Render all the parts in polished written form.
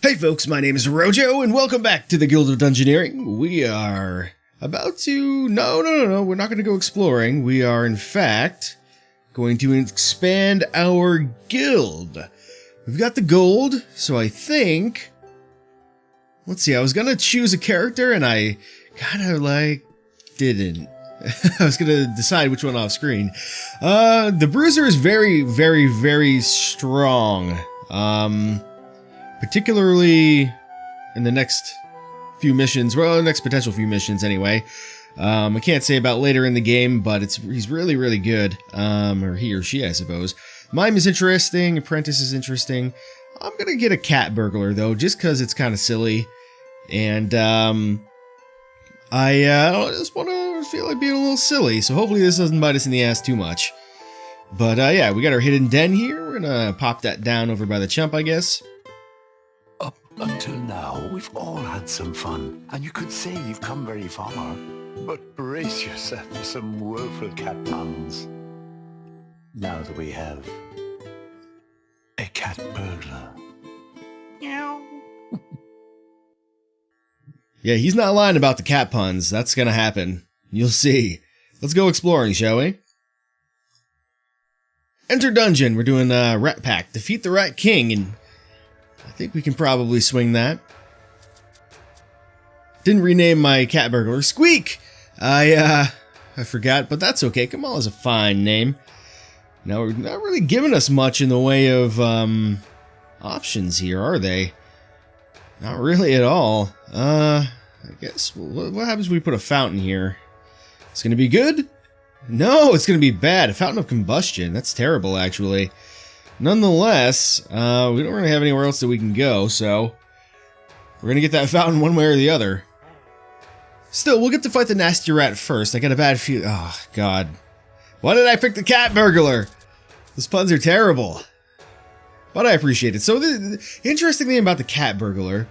Hey folks, my name is Rojo, and welcome back to the Guild of Dungeoneering. We are about to... No, we're not going to go exploring. We are, in fact, going to expand our guild. We've got the gold, so I think... Let's see, I was going to choose a character, and I kind of, didn't. I was going to decide which one off screen. The Bruiser is very strong. Particularly in the next few missions, well, the next potential few missions anyway. I can't say about later in the game, but he's really good. Or he or she, I suppose. Mime is interesting, Apprentice is interesting. I'm gonna get a cat burglar though, just cause it's kind of silly. And I just wanna feel like being a little silly, so hopefully this doesn't bite us in the ass too much. But yeah, we got our hidden den here. We're gonna pop that down over by the chump, I guess. Up until now, we've all had some fun, and you could say you've come very far. But brace yourself for some woeful cat puns. Now that we have a cat burglar. Meow. Yeah, he's not lying about the cat puns. That's gonna happen. You'll see. Let's go exploring, shall we? Enter dungeon. We're doing Rat Pack. Defeat the Rat King, and I think we can probably swing that. Didn't rename my cat burglar Squeak. I forgot, but that's okay. Kamala's a fine name. Now, they're not really giving us much in the way of options here, are they? Not really at all. I guess what happens if we put a fountain here? It's gonna be good? No, it's gonna be bad. A fountain of combustion. That's terrible, actually. Nonetheless, we don't really have anywhere else that we can go, so we're gonna get that fountain one way or the other. Still, we'll get to fight the nasty rat first. I got a bad feeling. Oh, God. Why did I pick the cat burglar? Those puns are terrible. But I appreciate it. So the interesting thing about the cat burglar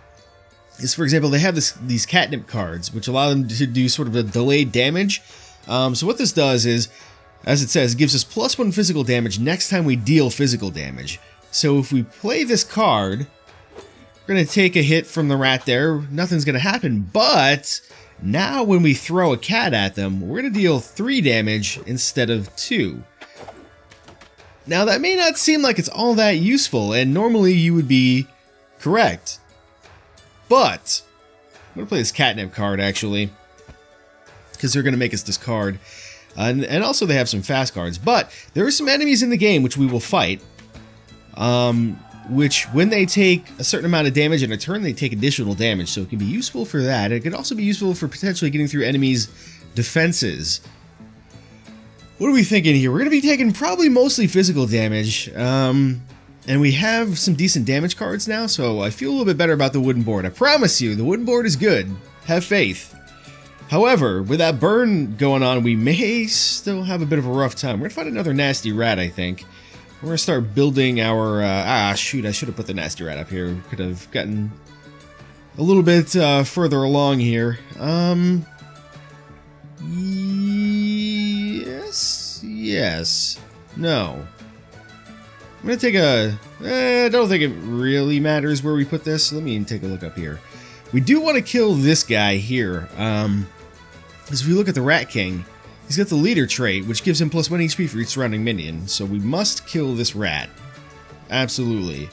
is, for example, they have these catnip cards, which allow them to do sort of a delayed damage. So what this does is, as it says, it gives us +1 physical damage next time we deal physical damage. So if we play this card, we're going to take a hit from the rat there. Nothing's going to happen. But now when we throw a cat at them, we're going to deal 3 damage instead of 2. Now that may not seem like it's all that useful, and normally you would be correct. But I'm going to play this catnip card, actually, because they're going to make us discard. And also they have some fast cards, but there are some enemies in the game which we will fight, which when they take a certain amount of damage in a turn, they take additional damage, so it can be useful for that. It could also be useful for potentially getting through enemies' defenses. What are we thinking here? We're going to be taking probably mostly physical damage, and we have some decent damage cards now, so I feel a little bit better about the wooden board. I promise you, the wooden board is good. Have faith. However, with that burn going on, we may still have a bit of a rough time. We're gonna find another nasty rat, I think. We're gonna start building our... shoot, I should have put the nasty rat up here. Could have gotten a little bit further along here. Yes. No. I'm gonna take a... I don't think it really matters where we put this. Let me take a look up here. We do want to kill this guy here. As if we look at the Rat King, he's got the leader trait, which gives him +1 HP for each surrounding minion. So we must kill this rat. Absolutely.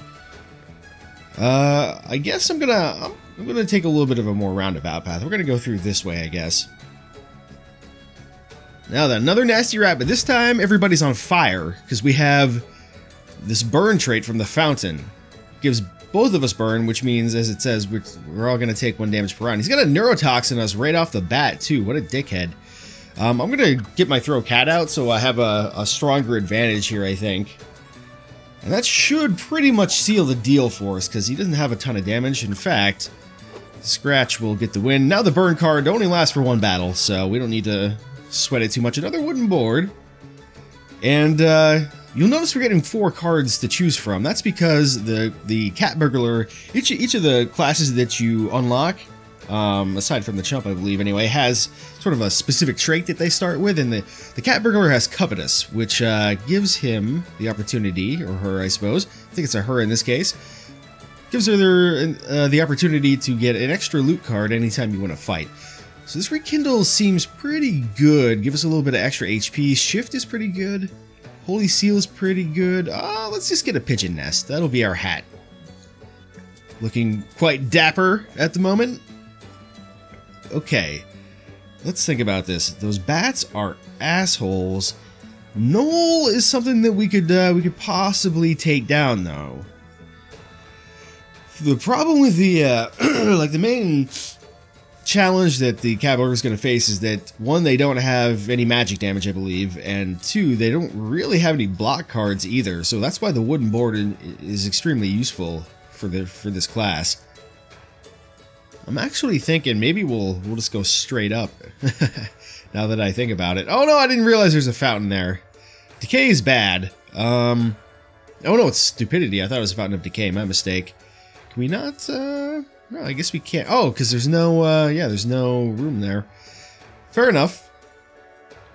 I guess I'm gonna take a little bit of a more roundabout path. We're gonna go through this way, I guess. Now then, another nasty rat, but this time everybody's on fire because we have this burn trait from the fountain. Gives both of us burn, which means, as it says, we're all going to take 1 damage per round. He's got a neurotoxin us right off the bat, too. What a dickhead. I'm going to get my throw cat out, so I have a stronger advantage here, I think. And that should pretty much seal the deal for us, because he doesn't have a ton of damage. In fact, Scratch will get the win. Now the burn card only lasts for 1 battle, so we don't need to sweat it too much. Another wooden board. And, you'll notice we're getting 4 cards to choose from. That's because the cat burglar, each of the classes that you unlock, aside from the chump, I believe anyway, has sort of a specific trait that they start with, and the cat burglar has covetous, which gives him the opportunity, or her I suppose, I think it's a her in this case, gives her the opportunity to get an extra loot card anytime you win a fight. So this Rekindle seems pretty good. Give us a little bit of extra HP. Shift is pretty good. Holy Seal is pretty good. Let's just get a Pigeon Nest. That'll be our hat. Looking quite dapper at the moment. Okay, let's think about this. Those bats are assholes. Gnoll is something that we could possibly take down, though. The problem with the like the main challenge that the cat burglar is going to face is that, one, they don't have any magic damage, I believe, and two, they don't really have any block cards either. So that's why the wooden board is extremely useful for this class. I'm actually thinking maybe we'll just go straight up. Now that I think about it. Oh no, I didn't realize there's a fountain there. Decay is bad. Oh no, it's stupidity. I thought it was a fountain of decay. My mistake. Can we not? No, I guess we can't. Oh, because there's no. Yeah, there's no room there. Fair enough.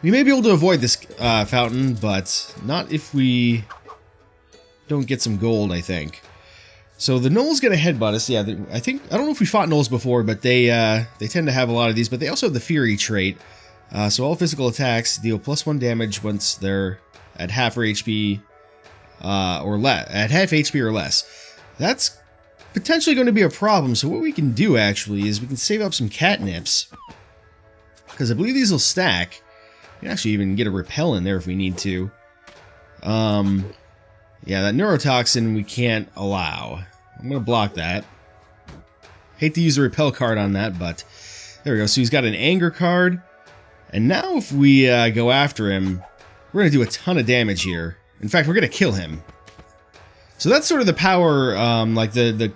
We may be able to avoid this fountain, but not if we don't get some gold, I think. So the gnolls gonna headbutt us. Yeah, I don't know if we fought gnolls before, but they tend to have a lot of these. But they also have the Fury trait. So all physical attacks deal +1 damage once they're at half HP or less. At half HP or less. That's potentially going to be a problem. So what we can do actually is we can save up some catnips, because I believe these will stack. We can actually even get a repel in there if we need to. Yeah, that neurotoxin we can't allow. I'm going to block that. Hate to use the repel card on that, but there we go. So he's got an anger card. And now if we go after him, we're going to do a ton of damage here. In fact, we're going to kill him. So that's sort of the power, like the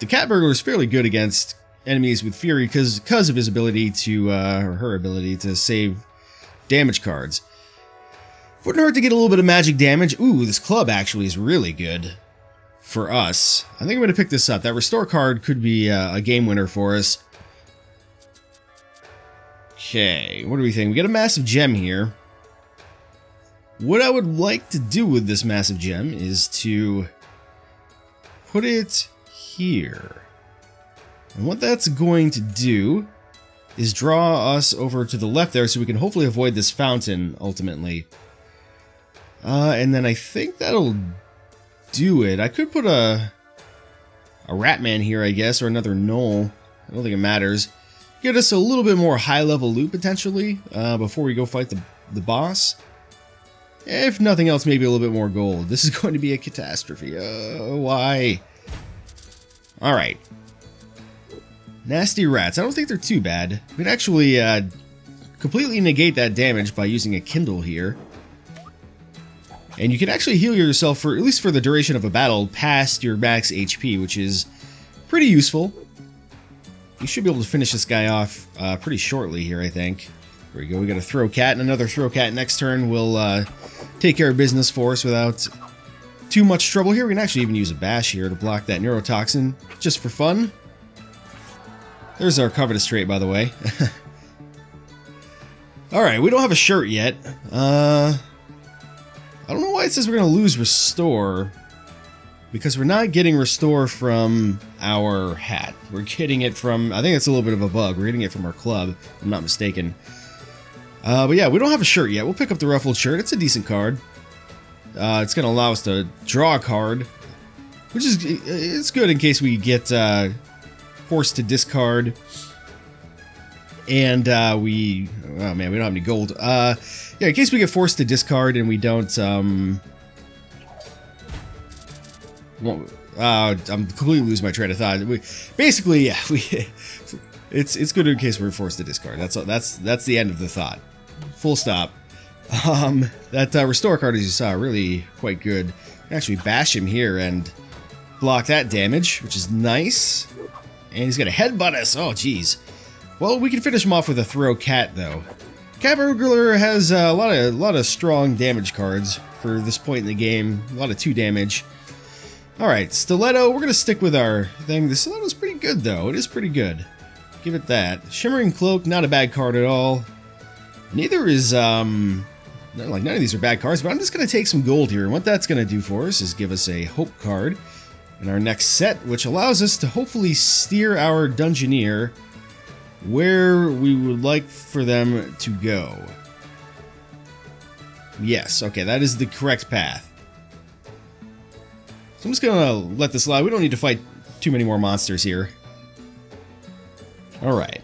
cat burglar is fairly good against enemies with Fury because of his ability to, or her ability to save damage cards. Wouldn't hurt to get a little bit of magic damage. Ooh, this club actually is really good for us. I think I'm going to pick this up. That restore card could be a game winner for us. Okay, what do we think? We got a massive gem here. What I would like to do with this massive gem is to put it here. And what that's going to do is draw us over to the left there so we can hopefully avoid this fountain ultimately. And then I think that'll do it. I could put a Ratman here, I guess, or another Gnoll. I don't think it matters. Get us a little bit more high-level loot, potentially, before we go fight the boss. If nothing else, maybe a little bit more gold. This is going to be a catastrophe. Why? Alright. Nasty rats. I don't think they're too bad. We can actually completely negate that damage by using a Kindle here. And you can actually heal yourself, for at least for the duration of a battle, past your max HP, which is pretty useful. You should be able to finish this guy off pretty shortly here, I think. There we go, we got a throw cat, and another throw cat next turn will take care of business for us without too much trouble here. We can actually even use a bash here to block that neurotoxin, just for fun. There's our covetous trait, by the way. Alright, we don't have a shirt yet. I don't know why it says we're going to lose restore. Because we're not getting restore from our hat. We're getting it from, I think it's a little bit of a bug. We're getting it from our club, if I'm not mistaken. But yeah, we don't have a shirt yet. We'll pick up the ruffled shirt. It's a decent card. It's going to allow us to draw a card, which is, it's good in case we get forced to discard. And oh man, we don't have any gold. Yeah, in case we get forced to discard and we don't, I'm completely losing my train of thought. Basically, yeah, it's good in case we're forced to discard. That's the end of the thought. Full stop. That restore card, as you saw, really quite good. You can actually bash him here and block that damage, which is nice. And he's gonna headbutt us. Oh, jeez. Well, we can finish him off with a throw cat, though. Cat burglar has a lot of strong damage cards for this point in the game. A lot of 2 damage. Alright, Stiletto, we're going to stick with our thing. The Stiletto's pretty good, though. It is pretty good. Give it that. Shimmering Cloak, not a bad card at all. Neither is, none of these are bad cards, but I'm just going to take some gold here. And what that's going to do for us is give us a Hope card. in our next set, which allows us to hopefully steer our Dungeoneer where we would like for them to go. Yes, okay, that is the correct path. So I'm just gonna let this slide. We don't need to fight too many more monsters here. Alright.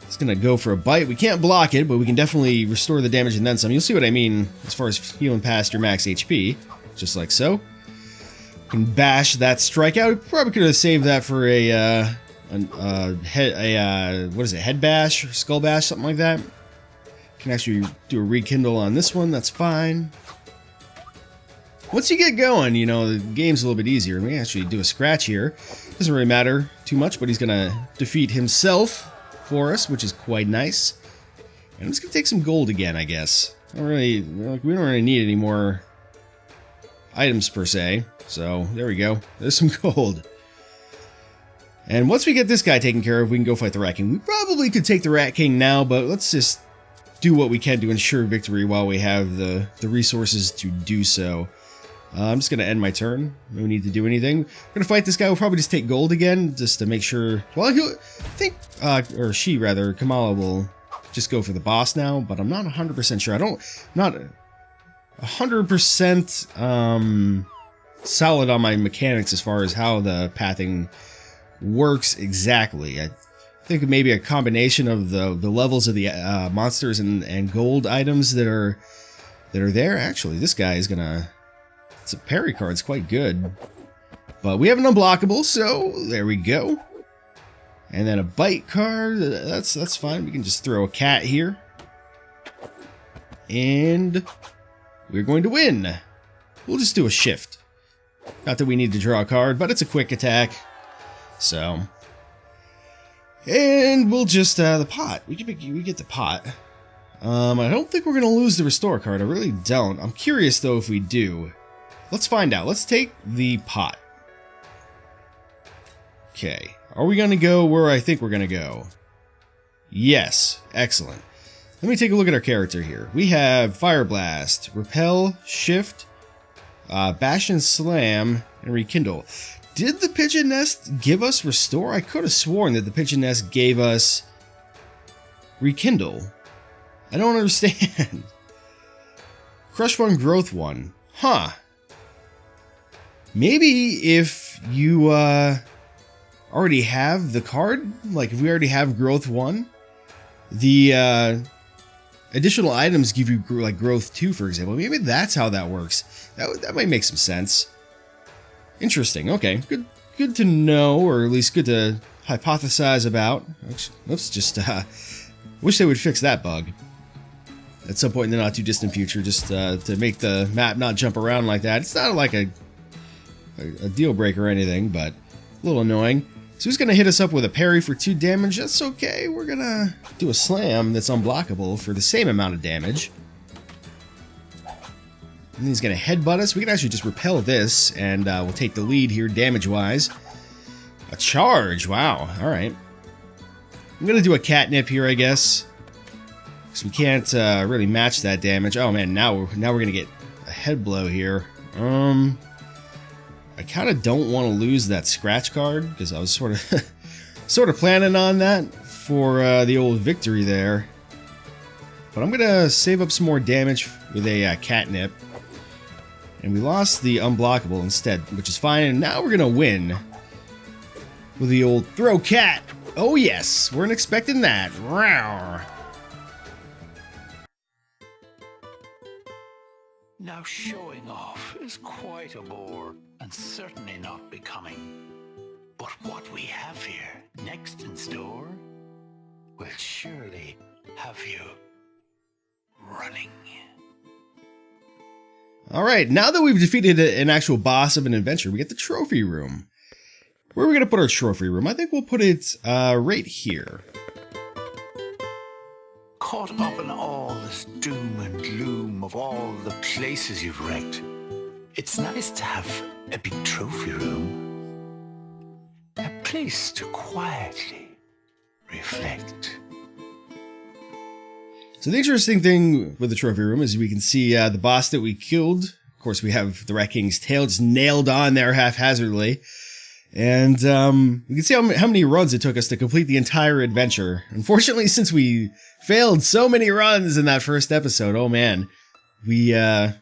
It's gonna go for a bite. We can't block it, but we can definitely restore the damage and then some. You'll see what I mean as far as healing past your max HP. Just like so. Can bash that strikeout. We probably could have saved that for a what is it, head bash or skull bash, something like that. Can actually do a rekindle on this one, that's fine. Once you get going, you know, the game's a little bit easier. We actually do a scratch here. Doesn't really matter too much, but he's gonna defeat himself for us, which is quite nice. And I'm just gonna take some gold again, I guess. We don't really need any more items per se. So there we go. There's some gold. And once we get this guy taken care of, we can go fight the Rat King. We probably could take the Rat King now, but let's just do what we can to ensure victory while we have the resources to do so. I'm just going to end my turn. No need to do anything. We're going to fight this guy. We'll probably just take gold again, just to make sure... Well, I think, or she rather, Kamala will just go for the boss now, but I'm not 100% sure. Not 100% solid on my mechanics as far as how the pathing works exactly. I think maybe a combination of the levels of the monsters and gold items that are there. Actually, this guy is gonna... It's a parry card. It's quite good. But we have an unblockable, so there we go. And then a bite card. That's fine. We can just throw a cat here. And we're going to win. We'll just do a shift. Not that we need to draw a card, but it's a quick attack. So. And we'll just, the pot. We get the pot. I don't think we're going to lose the restore card. I really don't. I'm curious, though, if we do. Let's find out. Let's take the pot. Okay. Are we going to go where I think we're going to go? Yes. Excellent. Let me take a look at our character here. We have Fire Blast, Repel, Shift, Bash and Slam, and Rekindle. Did the Pigeon Nest give us Restore? I could have sworn that the Pigeon Nest gave us Rekindle. I don't understand. Crush 1, Growth 1. Huh. Maybe if you already have the card, like if we already have Growth 1, the additional items give you like Growth 2, for example. Maybe that's how that works. That might make some sense. Interesting. Okay, good to know, or at least good to hypothesize about. Oops, just wish they would fix that bug at some point in the not too distant future, just to make the map not jump around like that. It's not like a deal breaker or anything, but a little annoying. So he's gonna hit us up with a parry for 2 damage. That's okay. We're gonna do a slam that's unblockable for the same amount of damage. And he's gonna headbutt us. We can actually just repel this, and we'll take the lead here damage-wise. A charge. Wow. All right. I'm gonna do a catnip here, I guess, because we can't really match that damage. Oh man, now we're gonna get a head blow here. I kind of don't want to lose that scratch card because I was sort of planning on that for the old victory there. But I'm gonna save up some more damage with a catnip, and we lost the unblockable instead, which is fine. And now we're gonna win with the old throw cat. Oh yes, weren't expecting that. Rawr. Now showing off is quite a bore, and certainly not becoming. But what we have here next in store will surely have you running. Alright, now that we've defeated an actual boss of an adventure, we get the trophy room. Where are we going to put our trophy room? I think we'll put it right here. Caught up in all this doom and gloom of all the places you've wrecked, it's nice to have a big trophy room. A place to quietly reflect. So the interesting thing with the trophy room is we can see the boss that we killed. Of course, we have the Rat King's tail just nailed on there haphazardly. And we can see how many runs it took us to complete the entire adventure. Unfortunately, since we failed so many runs in that first episode, oh man, we have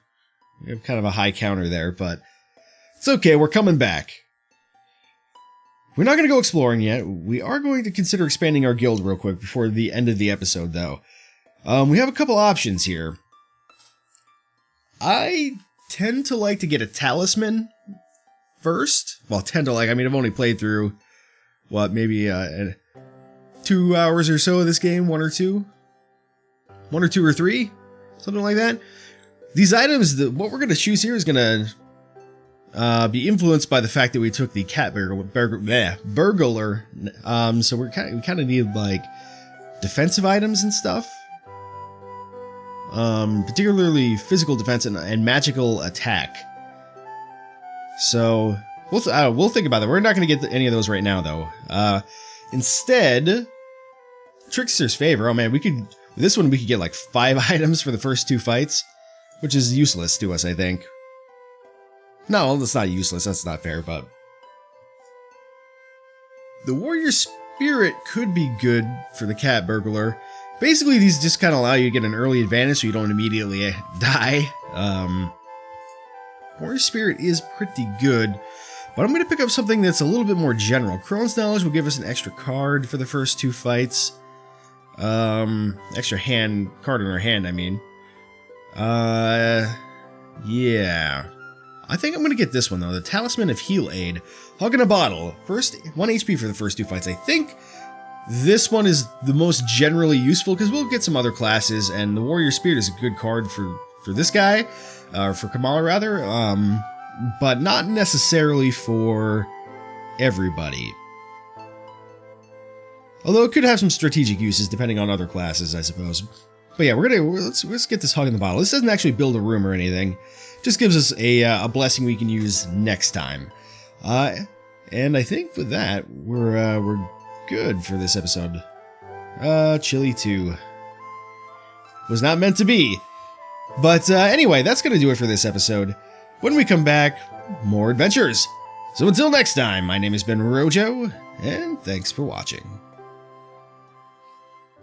kind of a high counter there, but it's okay, we're coming back. We're not going to go exploring yet. We are going to consider expanding our guild real quick before the end of the episode, though. We have a couple options here. I tend to like to get a talisman first. Well, I mean, I've only played through, what, maybe 2 hours or so of this game, 1 or 2 or 3, something like that. These items, what we're going to choose here is going to be influenced by the fact that we took the burglar. So we kind of need like defensive items and stuff. Particularly physical defense and magical attack. So we'll think about that. We're not going to get any of those right now, though. Instead, Trickster's Favor. Oh man, we could get like 5 items for the first 2 fights, which is useless to us, I think. No, that's not useless. That's not fair, but the Warrior Spirit could be good for the Cat Burglar. Basically, these just kind of allow you to get an early advantage so you don't immediately die. Warrior Spirit is pretty good, but I'm going to pick up something that's a little bit more general. Crone's Knowledge will give us an extra card for the first 2 fights. Extra card in our hand, I mean. Yeah. I think I'm going to get this one, though. The Talisman of Heal Aid. Hug in a Bottle. First, 1 HP for the first 2 fights. I think this one is the most generally useful, because we'll get some other classes, and the Warrior Spirit is a good card for this guy. For Kamala, rather, but not necessarily for everybody. Although it could have some strategic uses depending on other classes, I suppose. But yeah, let's get this Hug in the Bottle. This doesn't actually build a room or anything; just gives us a blessing we can use next time. And I think with that, we're good for this episode. Chili 2 was not meant to be. But anyway, that's going to do it for this episode. When we come back, more adventures. So until next time, my name has been Rojo, and thanks for watching.